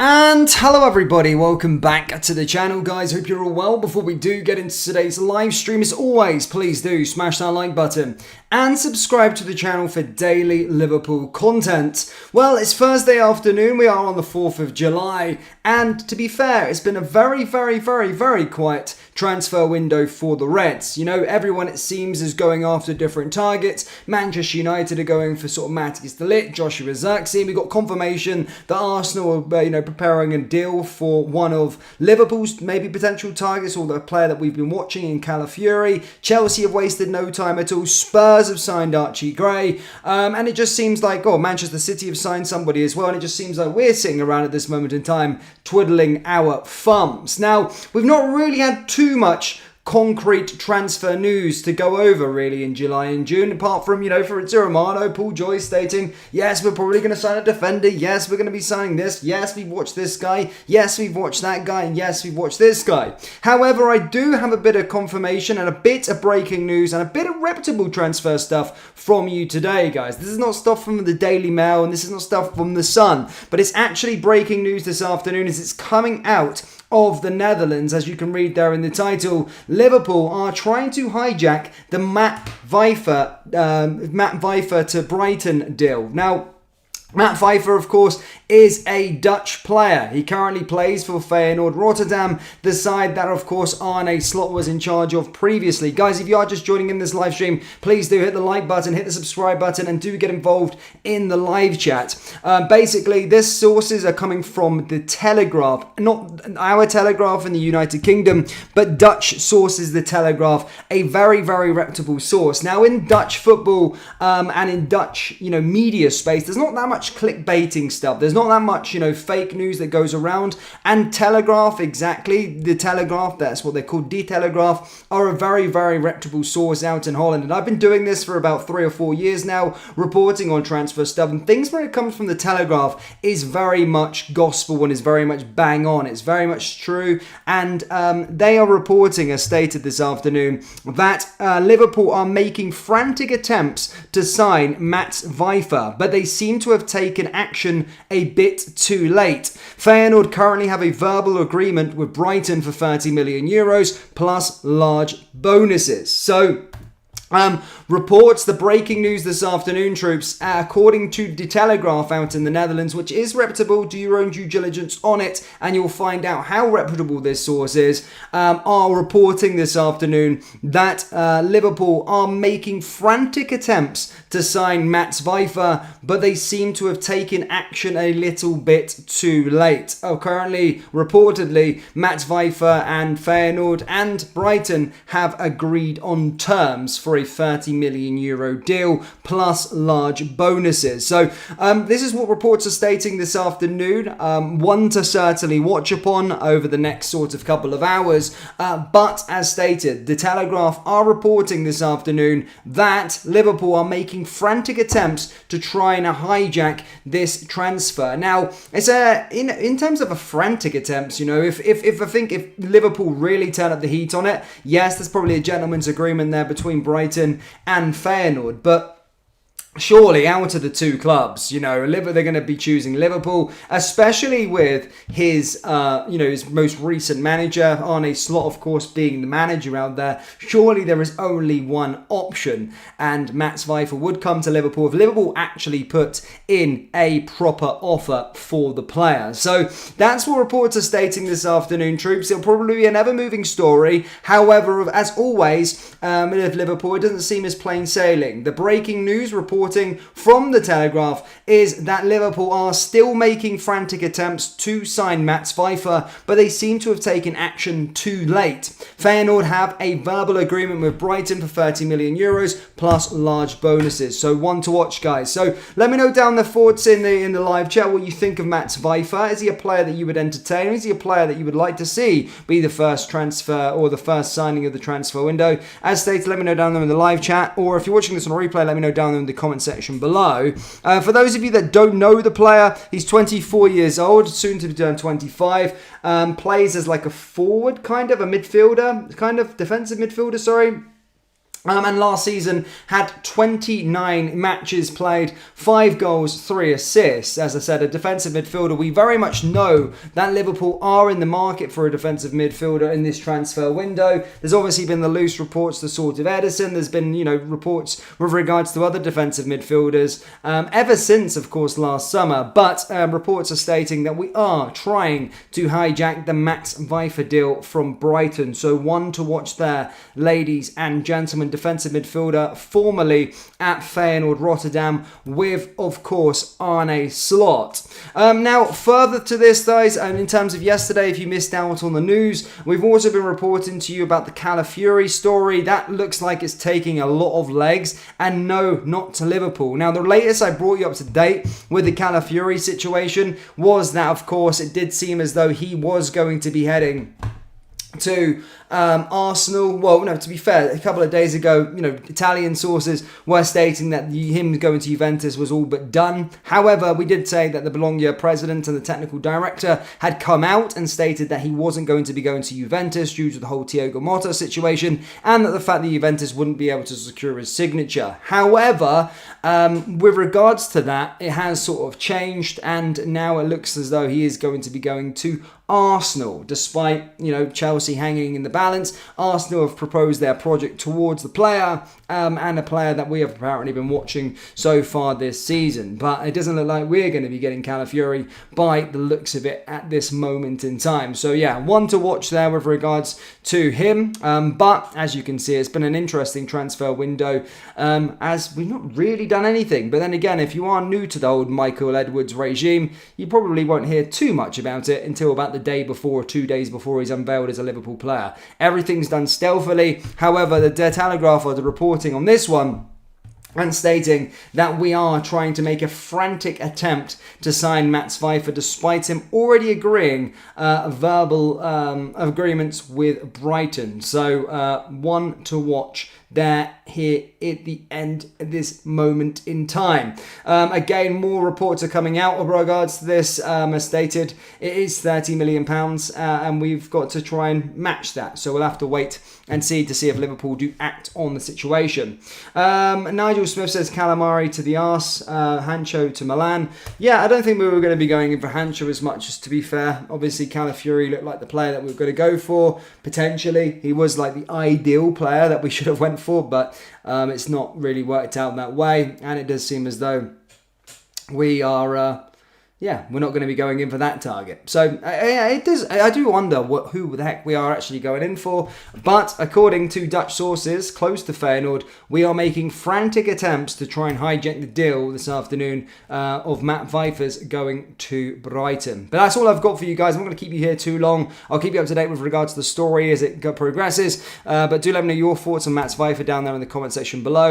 And hello everybody, welcome back to the channel guys, hope you're all well. Before we do get into today's live stream, as always, please do smash that like button and subscribe to the channel for daily Liverpool content. Well, it's Thursday afternoon, we are on the 4th of July, and to be fair, it's been a very quiet transfer window for the Reds. You know, everyone it seems is going after different targets. Manchester United are going for sort of Matthias de Ligt, Joshua Zirkzee. We got confirmation that Arsenal are, preparing a deal for one of Liverpool's maybe potential targets, or the player that we've been watching in Calafiori. Chelsea have wasted no time at all. Spurs have signed Archie Gray, and it just seems like, Manchester City have signed somebody as well, and it just seems like we're sitting around at this moment in time twiddling our thumbs. Now, we've not really had too much concrete transfer news to go over really in July and June, apart from, Fabrizio Romano, Paul Joyce stating, yes, we're probably going to sign a defender, yes, we're going to be signing this, yes, we've watched this guy, yes, we've watched that guy, and yes, we've watched this guy. However, I do have a bit of confirmation and a bit of breaking news and a bit of reputable transfer stuff from you today, guys. This is not stuff from the Daily Mail and this is not stuff from The Sun, but it's actually breaking news this afternoon as it's coming out of the Netherlands. As you can read there in the title, Liverpool are trying to hijack the Matt Wieffer to Brighton deal. Now, Matt Wieffer, of course, is a Dutch player. He currently plays for Feyenoord Rotterdam, the side that, of course, Arne Slot was in charge of previously. Guys, if you are just joining in this live stream, please do hit the like button, hit the subscribe button, and do get involved in the live chat. Basically, these sources are coming from the Telegraph, not our Telegraph in the United Kingdom, but Dutch sources, the Telegraph, a very reputable source. Now, in Dutch football and in Dutch, media space, there's not that much clickbaiting stuff. There's not that much, fake news that goes around. And Telegraph, exactly, the Telegraph, that's what they're called, the Telegraph, are a very reputable source out in Holland. And I've been doing this for about 3 or 4 years now, reporting on transfer stuff. And things when it comes from the Telegraph is very much gospel and is very much bang on. It's very much true. And they are reporting, as stated this afternoon, that Liverpool are making frantic attempts to sign Matt Wieffer, but they seem to have taken action a bit too late. Feyenoord currently have a verbal agreement with Brighton for 30 million euros plus large bonuses. So, reports, the breaking news this afternoon, troops, according to the Telegraph out in the Netherlands, which is reputable, do your own due diligence on it, and you'll find out how reputable this source is, are reporting this afternoon that Liverpool are making frantic attempts to sign Matt Wieffer, but they seem to have taken action a little bit too late. Currently, reportedly, Matt Wieffer and Feyenoord and Brighton have agreed on terms for a 30 million euro deal plus large bonuses. So this is what reports are stating this afternoon. One to certainly watch upon over the next sort of couple of hours. But as stated, the Telegraph are reporting this afternoon that Liverpool are making frantic attempts to try and hijack this transfer. Now, it's in terms of a frantic attempts, if Liverpool really turn up the heat on it, yes, there's probably a gentleman's agreement there between Brighton and Feyenoord, but surely out of the two clubs, they're going to be choosing Liverpool, especially with his most recent manager, Arne Slot, of course, being the manager out there. Surely there is only one option, and Matt Wieffer would come to Liverpool if Liverpool actually put in a proper offer for the player. So that's what reports are stating this afternoon, troops. It'll probably be an ever-moving story. However, as always, with Liverpool, it doesn't seem as plain sailing. The breaking news reporting from the Telegraph is that Liverpool are still making frantic attempts to sign Matt Wieffer, but they seem to have taken action too late. Feyenoord have a verbal agreement with Brighton for 30 million euros plus large bonuses. So one to watch, guys. So let me know down the thoughts in the live chat what you think of Matt Wieffer. Is he a player that you would entertain? Is he a player that you would like to see be the first transfer or the first signing of the transfer window? As stated, let me know down there in the live chat, or if you're watching this on a replay, let me know down there in the comment section below. For those of you that don't know the player, he's 24 years old, soon to turn 25. Plays as like a forward, kind of a midfielder, kind of defensive midfielder, sorry. And last season had 29 matches played, 5 goals, 3 assists. As I said, a defensive midfielder. We very much know that Liverpool are in the market for a defensive midfielder in this transfer window. There's obviously been the loose reports, the sort of Edison. There's been, reports with regards to other defensive midfielders ever since, of course, last summer. But reports are stating that we are trying to hijack the Max Wieffer deal from Brighton. So one to watch there, ladies and gentlemen. Defensive midfielder, formerly at Feyenoord Rotterdam, with, of course, Arne Slot. Now, further to this, guys, and in terms of yesterday, if you missed out on the news, we've also been reporting to you about the Calafiori story. That looks like it's taking a lot of legs, and no, not to Liverpool. Now, the latest I brought you up to date with the Calafiori situation was that, of course, it did seem as though he was going to be heading to Arsenal. Well, no, to be fair, a couple of days ago, Italian sources were stating that him going to Juventus was all but done. However, we did say that the Bologna president and the technical director had come out and stated that he wasn't going to be going to Juventus due to the whole Thiago Motta situation, and that the fact that Juventus wouldn't be able to secure his signature. However, with regards to that, it has sort of changed, and now it looks as though he is going to be going to Arsenal, despite, Chelsea hanging in the balance. Arsenal have proposed their project towards the player, and a player that we have apparently been watching so far this season. But it doesn't look like we're going to be getting Calafiori by the looks of it at this moment in time. So yeah, one to watch there with regards to him. But as you can see, it's been an interesting transfer window, as we've not really done anything. But then again, if you are new to the old Michael Edwards regime, you probably won't hear too much about it until about the day before, 2 days before he's unveiled as a Liverpool player. Everything's done stealthily. However, the Telegraph are reporting on this one and stating that we are trying to make a frantic attempt to sign Max Wieffer, despite him already agreeing verbal agreements with Brighton. So one to watch there here at the end of this moment in time. Again, more reports are coming out with regards to this. As stated, it is £30 million, and we've got to try and match that. So we'll have to wait and see if Liverpool do act on the situation. Nigel Smith says Calamari to the arse, Hancho to Milan. Yeah, I don't think we were going to be going in for Hancho as much, as to be fair. Obviously, Calafiori looked like the player that we were going to go for, potentially. He was like the ideal player that we should have went for, but it's not really worked out that way, and it does seem as though we are we're not going to be going in for that target. So it does. I do wonder who the heck we are actually going in for. But according to Dutch sources close to Feyenoord, we are making frantic attempts to try and hijack the deal this afternoon of Matt Wieffer's going to Brighton. But that's all I've got for you guys. I'm not going to keep you here too long. I'll keep you up to date with regards to the story as it progresses. But do let me know your thoughts on Matt Wieffer down there in the comment section below.